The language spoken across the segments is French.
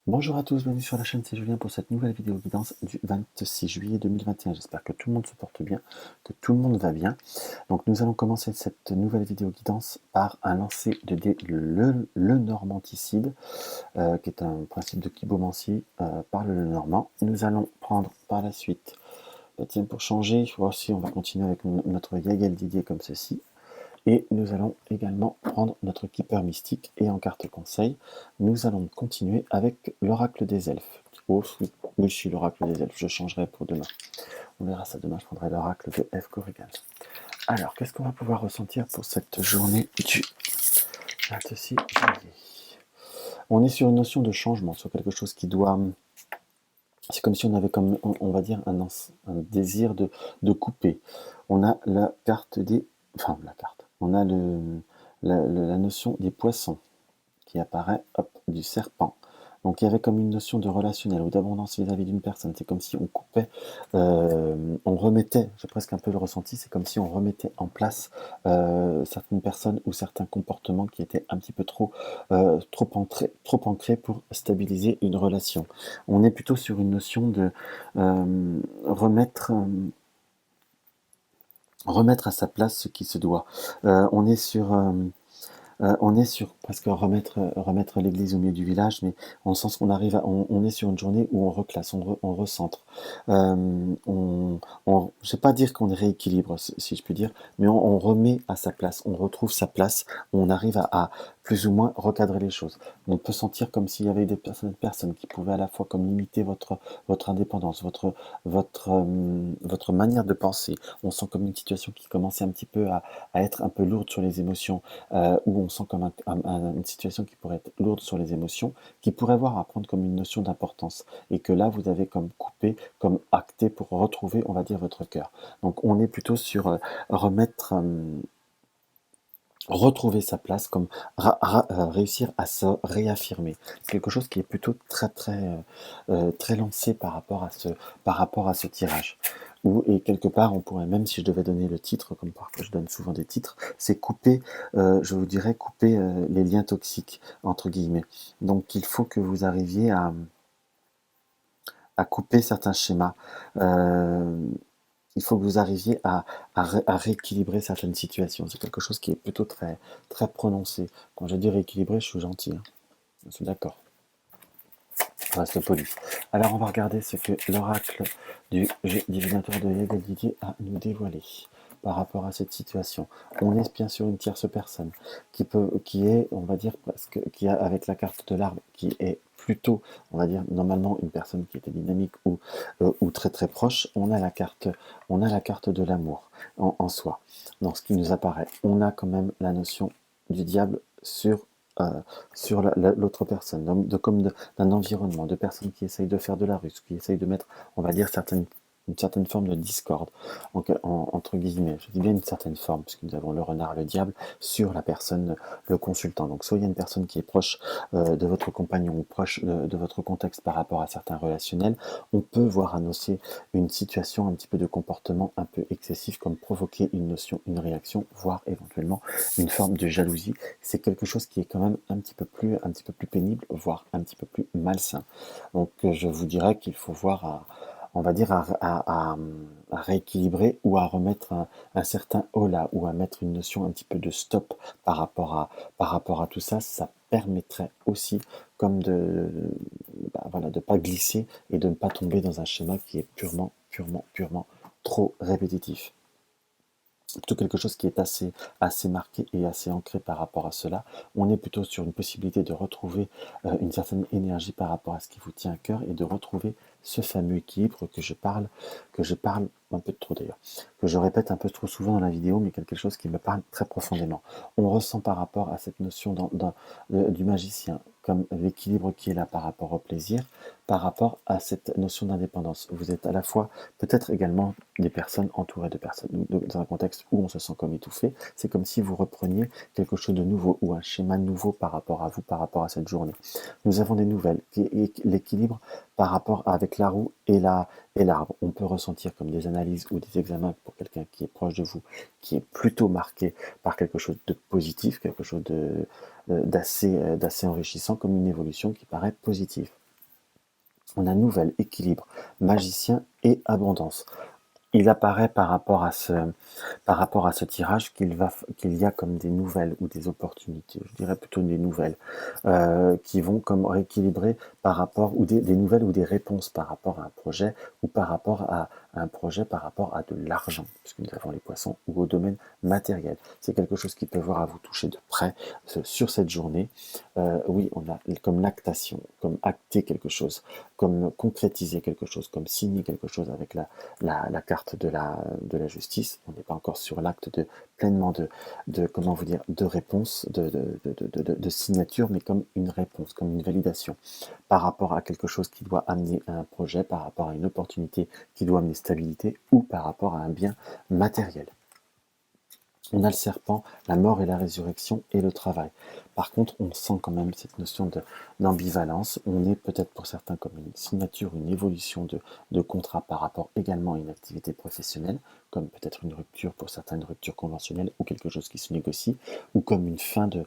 Bonjour à tous, bienvenue sur la chaîne, c'est Julien pour cette nouvelle vidéo guidance du 26 juillet 2021. J'espère que tout le monde se porte bien, que tout le monde va bien. Donc nous allons commencer cette nouvelle vidéo guidance par un lancer de dés le normanticide, qui est un principe de chibomancie par le Normand. Nous allons prendre par la suite, tiens, pour changer, voici on va continuer avec notre Yagel Didier comme ceci. Et nous allons également prendre notre Keeper mystique et en carte conseil, nous allons continuer avec l'oracle des elfes. Oh oui, oui, je suis l'oracle des elfes, je changerai pour demain. On verra ça demain, je prendrai l'oracle de F. Corrigan. Alors, qu'est-ce qu'on va pouvoir ressentir pour cette journée du 26 juillet? On est sur une notion de changement, sur quelque chose qui doit... C'est comme si on avait, comme on va dire, un désir de couper. On a la carte des... Enfin, la carte. On a la notion des poissons qui apparaît, hop, du serpent. Donc il y avait comme une notion de relationnel ou d'abondance vis-à-vis d'une personne. C'est comme si on coupait, on remettait, j'ai presque un peu le ressenti, c'est comme si on remettait en place certaines personnes ou certains comportements qui étaient un petit peu trop ancrés pour stabiliser une relation. On est plutôt sur une notion de remettre à sa place ce qui se doit. On est sur presque remettre l'église au milieu du village, mais en sens qu'on arrive on est sur une journée où on reclasse, on recentre. Je ne vais pas dire qu'on rééquilibre, si je puis dire, mais on remet à sa place, on retrouve sa place, on arrive à plus ou moins recadrer les choses. On peut sentir comme s'il y avait des personnes qui pouvaient à la fois comme limiter votre indépendance, votre manière de penser. On sent comme une situation qui commençait un petit peu à être un peu lourde sur les émotions, où on sent comme une situation qui pourrait être lourde sur les émotions, qui pourrait voir à prendre comme une notion d'importance, et que là, vous avez comme coupé, comme acté pour retrouver, on va dire, votre cœur. Donc on est plutôt sur retrouver sa place, comme réussir à se réaffirmer. C'est quelque chose qui est plutôt très lancé par rapport à ce tirage. Et quelque part, on pourrait, même si je devais donner le titre, comme parfois je donne souvent des titres, c'est couper, je vous dirais, couper les liens toxiques, entre guillemets. Donc il faut que vous arriviez à couper certains schémas. Euh, il faut que vous arriviez à rééquilibrer certaines situations. C'est quelque chose qui est plutôt très prononcé. Quand je dis rééquilibrer, je suis gentil, hein. Je suis d'accord. On reste poli. Alors on va regarder ce que l'oracle du divinateur de Yagel Didier a nous dévoilé par rapport à cette situation. On est bien sûr une tierce personne qui est, on va dire presque, qui a avec la carte de l'arbre, qui est plutôt, on va dire normalement une personne qui était dynamique ou très proche. On a la carte de l'amour en soi. Dans ce qui nous apparaît, on a quand même la notion du diable euh, sur l'autre personne, d'un environnement, de personnes qui essayent de faire de la ruse, qui essayent de mettre, on va dire, une certaine forme de discorde, entre guillemets. Je dis bien une certaine forme, puisque nous avons le renard, le diable, sur la personne, le consultant. Donc soit il y a une personne qui est proche de votre compagnon ou proche de votre contexte par rapport à certains relationnels, on peut voir annoncer une situation, un petit peu de comportement un peu excessif, comme provoquer une notion, une réaction, voire éventuellement une forme de jalousie. C'est quelque chose qui est quand même un petit peu plus pénible, voire un petit peu plus malsain. Donc je vous dirais qu'il faut voir on va dire à rééquilibrer ou à remettre un certain holà ou à mettre une notion un petit peu de stop par rapport à tout ça. Ça permettrait aussi comme voilà, de pas glisser et de ne pas tomber dans un schéma qui est purement trop répétitif. Plutôt quelque chose qui est assez marqué et assez ancré par rapport à cela. On est plutôt sur une possibilité de retrouver une certaine énergie par rapport à ce qui vous tient à cœur et de retrouver ce fameux équilibre que je parle un peu trop d'ailleurs, que je répète un peu trop souvent dans la vidéo, mais quelque chose qui me parle très profondément. On ressent par rapport à cette notion du magicien, comme l'équilibre qui est là par rapport au plaisir, par rapport à cette notion d'indépendance. Vous êtes à la fois peut-être également des personnes entourées de personnes, dans un contexte où on se sent comme étouffé. C'est comme si vous repreniez quelque chose de nouveau ou un schéma nouveau par rapport à vous, par rapport à cette journée. Nous avons des nouvelles, l'équilibre par rapport avec la roue et l'arbre. On peut ressentir comme des analyses ou des examens pour quelqu'un qui est proche de vous, qui est plutôt marqué par quelque chose de positif, quelque chose d'assez enrichissant, comme une évolution qui paraît positive. On a nouvel, équilibre, magicien et abondance. Il apparaît par rapport à ce tirage qu'il y a comme des nouvelles ou des opportunités, je dirais plutôt des nouvelles, qui vont comme rééquilibrer par rapport, ou des nouvelles ou des réponses par rapport à un projet, ou par rapport à un projet, par rapport à de l'argent, puisque nous avons les poissons, ou au domaine matériel. C'est quelque chose qui peut voir à vous toucher de près sur cette journée. Oui, on a comme l'actation, comme acter quelque chose, comme concrétiser quelque chose, comme signer quelque chose avec la carte de la justice. On n'est pas encore sur l'acte de pleinement comment vous dire, de réponse, de signature, mais comme une réponse, comme une validation par rapport à quelque chose qui doit amener un projet, par rapport à une opportunité qui doit amener stabilité, ou par rapport à un bien matériel. On a le serpent, la mort et la résurrection et le travail. Par contre, on sent quand même cette notion d'ambivalence. On est peut-être pour certains comme une signature, une évolution de contrat par rapport également à une activité professionnelle, comme peut-être une rupture pour certains, une rupture conventionnelle ou quelque chose qui se négocie, ou comme une fin de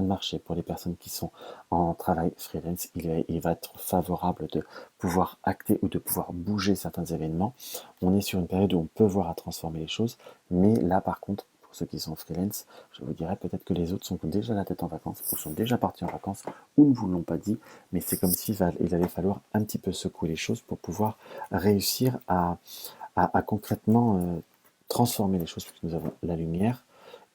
marché. Pour les personnes qui sont en travail freelance, il va être favorable de pouvoir acter ou de pouvoir bouger certains événements. On est sur une période où on peut voir à transformer les choses, mais là par contre, pour ceux qui sont freelance, je vous dirais peut-être que les autres sont déjà la tête en vacances, ou sont déjà partis en vacances, ou ne vous l'ont pas dit, mais c'est comme s'il allait falloir un petit peu secouer les choses pour pouvoir réussir à concrètement transformer les choses, puisque nous avons la lumière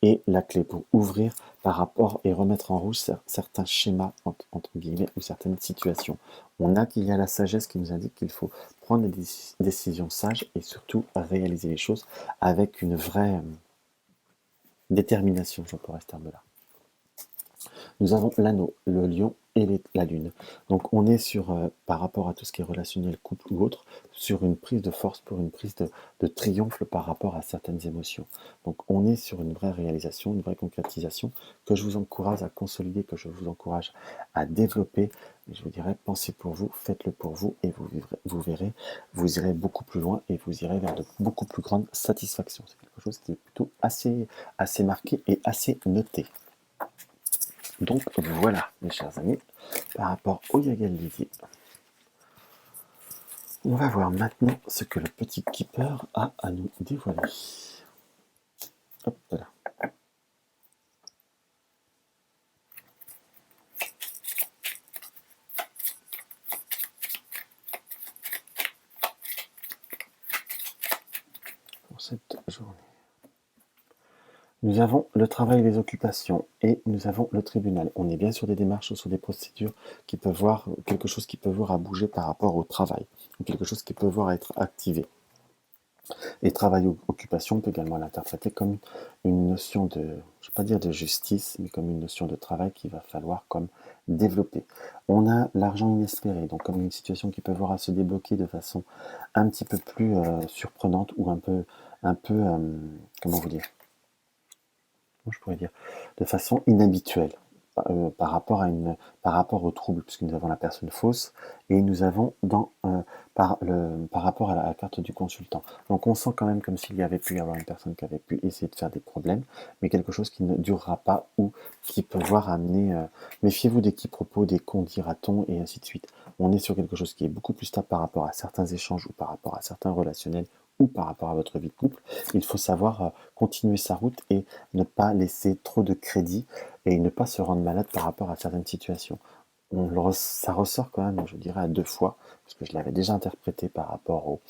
et la clé pour ouvrir par rapport et remettre en rouge certains schémas, entre guillemets, ou certaines situations. On a qu'il y a la sagesse qui nous indique qu'il faut prendre des décisions sages et surtout réaliser les choses avec une vraie détermination, j'emploierais ce terme-là. Nous avons l'anneau, le lion et la lune. Donc on est sur, par rapport à tout ce qui est relationnel, couple ou autre, sur une prise de force, pour une prise de triomphe par rapport à certaines émotions. Donc on est sur une vraie réalisation, une vraie concrétisation que je vous encourage à consolider, que je vous encourage à développer. Et je vous dirais, pensez pour vous, faites-le pour vous et vous verrez, vous irez beaucoup plus loin et vous irez vers de beaucoup plus grandes satisfactions. C'est quelque chose qui est plutôt assez marqué et assez noté. Donc voilà, mes chers amis, par rapport au Yagal Lydie. On va voir maintenant ce que le petit keeper a à nous dévoiler. Hop là. Pour cette journée. Nous avons le travail et les occupations et nous avons le tribunal. On est bien sur des démarches ou sur des procédures qui peuvent voir quelque chose qui peut voir à bouger par rapport au travail ou quelque chose qui peut voir à être activé. Et travail ou occupation, on peut également l'interpréter comme une notion de, je ne vais pas dire de justice, mais comme une notion de travail qu'il va falloir comme développer. On a l'argent inespéré, donc comme une situation qui peut voir à se débloquer de façon un petit peu plus surprenante ou comment vous dire, je pourrais dire, de façon inhabituelle par rapport au trouble, puisque nous avons la personne fausse et nous avons par rapport à la carte du consultant. Donc on sent quand même comme s'il y avait pu y avoir une personne qui avait pu essayer de faire des problèmes, mais quelque chose qui ne durera pas ou qui peut voir amener. Méfiez-vous des quiproquos, des qu'on dira-t-on et ainsi de suite. On est sur quelque chose qui est beaucoup plus stable par rapport à certains échanges ou par rapport à certains relationnels ou par rapport à votre vie de couple. Il faut savoir continuer sa route et ne pas laisser trop de crédit et ne pas se rendre malade par rapport à certaines situations. Ça ressort quand même, je dirais, à deux fois, parce que je l'avais déjà interprété par rapport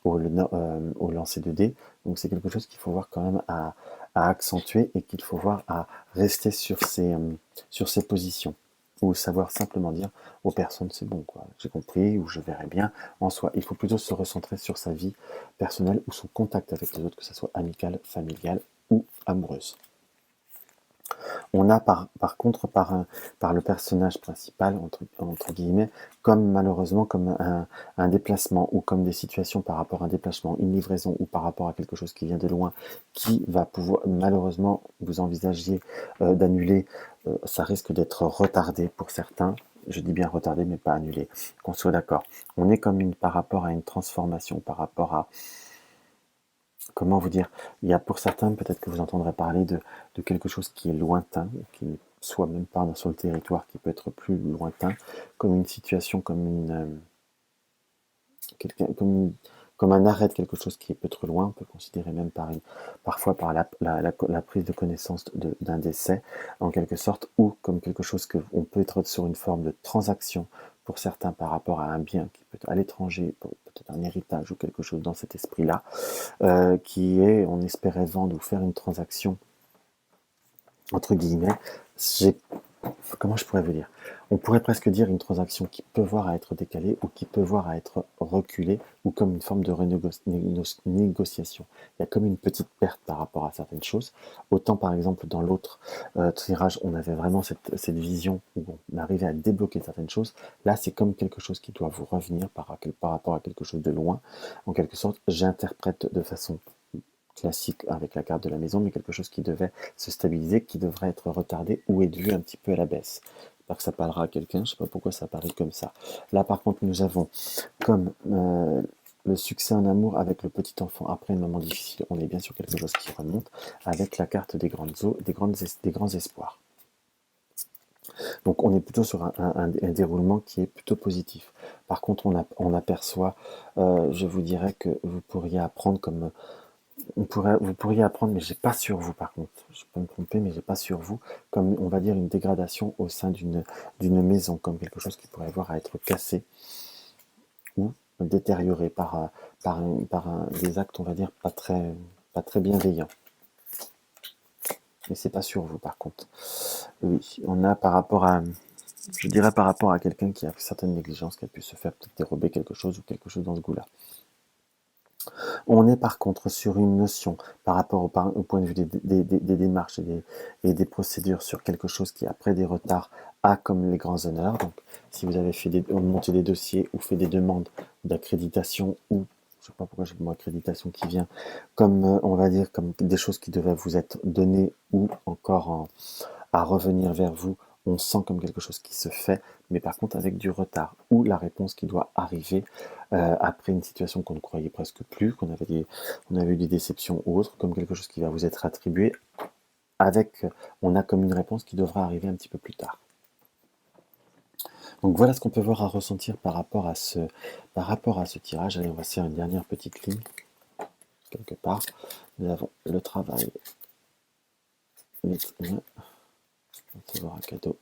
au lancer de dés. Donc c'est quelque chose qu'il faut voir quand même à accentuer et qu'il faut voir à rester sur ses positions. Ou savoir simplement dire aux personnes c'est bon, quoi, j'ai compris, ou je verrai bien en soi. Il faut plutôt se recentrer sur sa vie personnelle ou son contact avec les autres, que ce soit amical, familial ou amoureuse. On a par contre par le personnage principal, entre guillemets, comme malheureusement comme un déplacement ou comme des situations par rapport à un déplacement, une livraison ou par rapport à quelque chose qui vient de loin, qui va pouvoir malheureusement vous envisagiez d'annuler, ça risque d'être retardé pour certains. Je dis bien retardé, mais pas annulé, qu'on soit d'accord. On est comme par rapport à une transformation, par rapport à comment vous dire, il y a pour certains, peut-être que vous entendrez parler de quelque chose qui est lointain, qui ne soit même pas sur le territoire, qui peut être plus lointain, comme une situation, comme comme un arrêt de quelque chose qui est peu trop loin. On peut considérer même parfois par la prise de connaissance d'un décès, en quelque sorte, ou comme quelque chose que on peut être sur une forme de transaction pour certains par rapport à un bien qui peut être à l'étranger, peut-être un héritage ou quelque chose dans cet esprit-là, qui est, on espérait vendre ou faire une transaction, entre guillemets. Comment je pourrais vous dire? On pourrait presque dire une transaction qui peut voir à être décalée ou qui peut voir à être reculée ou comme une forme de négociation. Il y a comme une petite perte par rapport à certaines choses. Autant par exemple dans l'autre tirage, on avait vraiment cette vision où on arrivait à débloquer certaines choses. Là, c'est comme quelque chose qui doit vous revenir par rapport à quelque chose de loin. En quelque sorte, j'interprète de façon classique avec la carte de la maison, mais quelque chose qui devait se stabiliser, qui devrait être retardé ou être vu un petit peu à la baisse. J'espère que ça parlera à quelqu'un, je ne sais pas pourquoi ça paraît comme ça. Là par contre nous avons comme le succès en amour avec le petit enfant après un moment difficile, on est bien sur quelque chose qui remonte, avec la carte des grandes eaux, des grands espoirs. Donc on est plutôt sur un déroulement qui est plutôt positif. Par contre on aperçoit, je vous dirais que vous pourriez apprendre comme vous pourriez apprendre, mais j'ai pas sur vous par contre. Je peux me tromper, mais j'ai pas sur vous, comme on va dire une dégradation au sein d'une maison, comme quelque chose qui pourrait avoir à être cassé ou détérioré des actes, on va dire, pas très bienveillants. Mais c'est pas sur vous par contre. Oui, on a je dirais par rapport à quelqu'un qui a certaines négligences, qui a pu se faire peut-être dérober quelque chose ou quelque chose dans ce goût-là. On est par contre sur une notion par rapport au point de vue des démarches et des procédures sur quelque chose qui, après des retards, a comme les grands honneurs. Donc, si vous avez monté des dossiers ou fait des demandes d'accréditation ou, je ne sais pas pourquoi j'ai le mot accréditation qui vient, comme on va dire, comme des choses qui devaient vous être données ou encore à revenir vers vous, on sent comme quelque chose qui se fait, mais par contre avec du retard, ou la réponse qui doit arriver après une situation qu'on ne croyait presque plus, on avait eu des déceptions ou autres, comme quelque chose qui va vous être attribué, on a comme une réponse qui devra arriver un petit peu plus tard. Donc voilà ce qu'on peut voir à ressentir par rapport à ce tirage. Allez, on va faire une dernière petite ligne, quelque part. Nous avons le travail, recevoir un cadeau,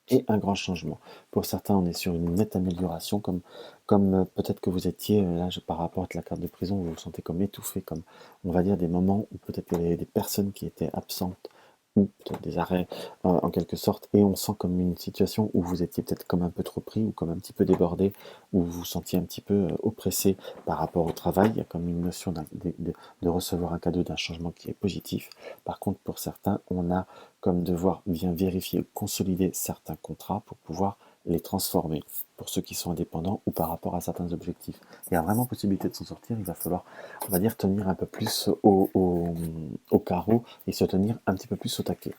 et un grand changement. Pour certains, on est sur une nette amélioration, comme peut-être que vous étiez, là, par rapport à la carte de prison, vous vous sentez comme étouffé, comme, on va dire, des moments où peut-être il y avait des personnes qui étaient absentes, ou peut-être des arrêts, en quelque sorte, et on sent comme une situation où vous étiez peut-être comme un peu trop pris, ou comme un petit peu débordé, où vous vous sentiez un petit peu oppressé par rapport au travail. Il y a comme une notion de recevoir un cadeau d'un changement qui est positif. Par contre, pour certains, on a comme devoir bien vérifier, consolider certains contrats pour pouvoir les transformer pour ceux qui sont indépendants ou par rapport à certains objectifs. Il y a vraiment possibilité de s'en sortir, il va falloir, on va dire, tenir un peu plus au carreau et se tenir un petit peu plus au taquet.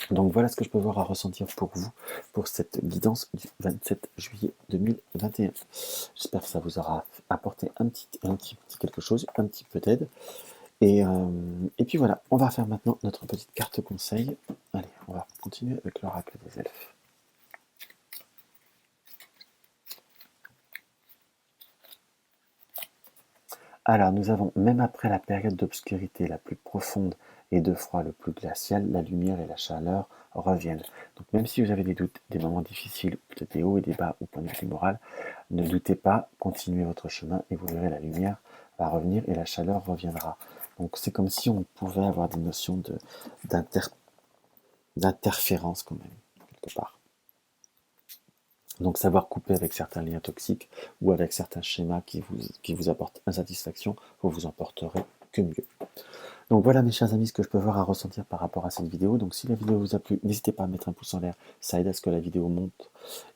Donc voilà ce que je peux voir à ressentir pour vous, pour cette guidance du 27 juillet 2021. J'espère que ça vous aura apporté un petit quelque chose, un petit peu d'aide. Et puis voilà, on va faire maintenant notre petite carte conseil. Allez, on va continuer avec l'oracle des elfes. Alors, nous avons, même après la période d'obscurité la plus profonde et de froid le plus glacial, la lumière et la chaleur reviennent. Donc même si vous avez des doutes, des moments difficiles, peut-être des hauts et des bas au point de vue moral, ne doutez pas, continuez votre chemin et vous verrez la lumière va revenir et la chaleur reviendra. Donc c'est comme si on pouvait avoir des notions d'interférence quand même, quelque part. Donc savoir couper avec certains liens toxiques ou avec certains schémas qui vous apportent insatisfaction, vous vous en porterez que mieux. Donc voilà mes chers amis ce que je peux voir à ressentir par rapport à cette vidéo. Donc si la vidéo vous a plu, n'hésitez pas à mettre un pouce en l'air, ça aide à ce que la vidéo monte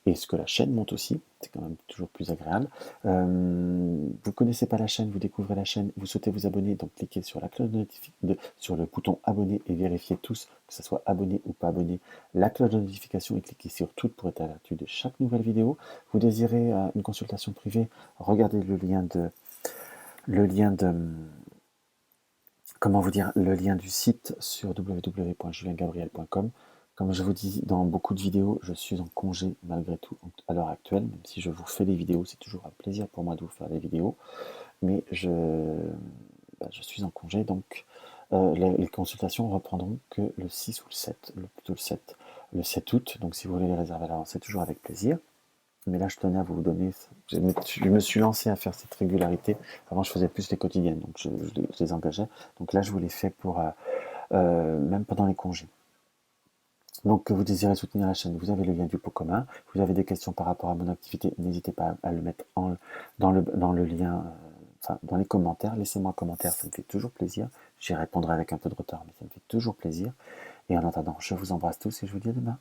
et ce que la chaîne monte aussi, c'est quand même toujours plus agréable. Vous ne connaissez pas la chaîne, vous découvrez la chaîne, vous souhaitez vous abonner, donc cliquez sur la cloche de notification, sur le bouton abonner et vérifiez tous, que ce soit abonné ou pas abonné, la cloche de notification et cliquez sur tout pour être à l'actu de chaque nouvelle vidéo. Vous désirez une consultation privée, regardez le lien de comment vous dire, le lien du site sur www.juliengabriel.com. Comme je vous dis dans beaucoup de vidéos, je suis en congé malgré tout à l'heure actuelle, même si je vous fais des vidéos, c'est toujours un plaisir pour moi de vous faire des vidéos, mais je suis en congé, donc les consultations reprendront que le 6 ou le 7, plutôt le 7 août, donc si vous voulez les réserver à l'avance, c'est toujours avec plaisir. Mais là, je tenais à vous donner, je me suis lancé à faire cette régularité. Avant, je faisais plus les quotidiennes, donc je les engageais. Donc là, je vous les fais pour, même pendant les congés. Donc, que vous désirez soutenir la chaîne, vous avez le lien du pot commun. Vous avez des questions par rapport à mon activité, n'hésitez pas à le mettre dans le lien, enfin, dans les commentaires. Laissez-moi un commentaire, ça me fait toujours plaisir. J'y répondrai avec un peu de retard, mais ça me fait toujours plaisir. Et en attendant, je vous embrasse tous et je vous dis à demain.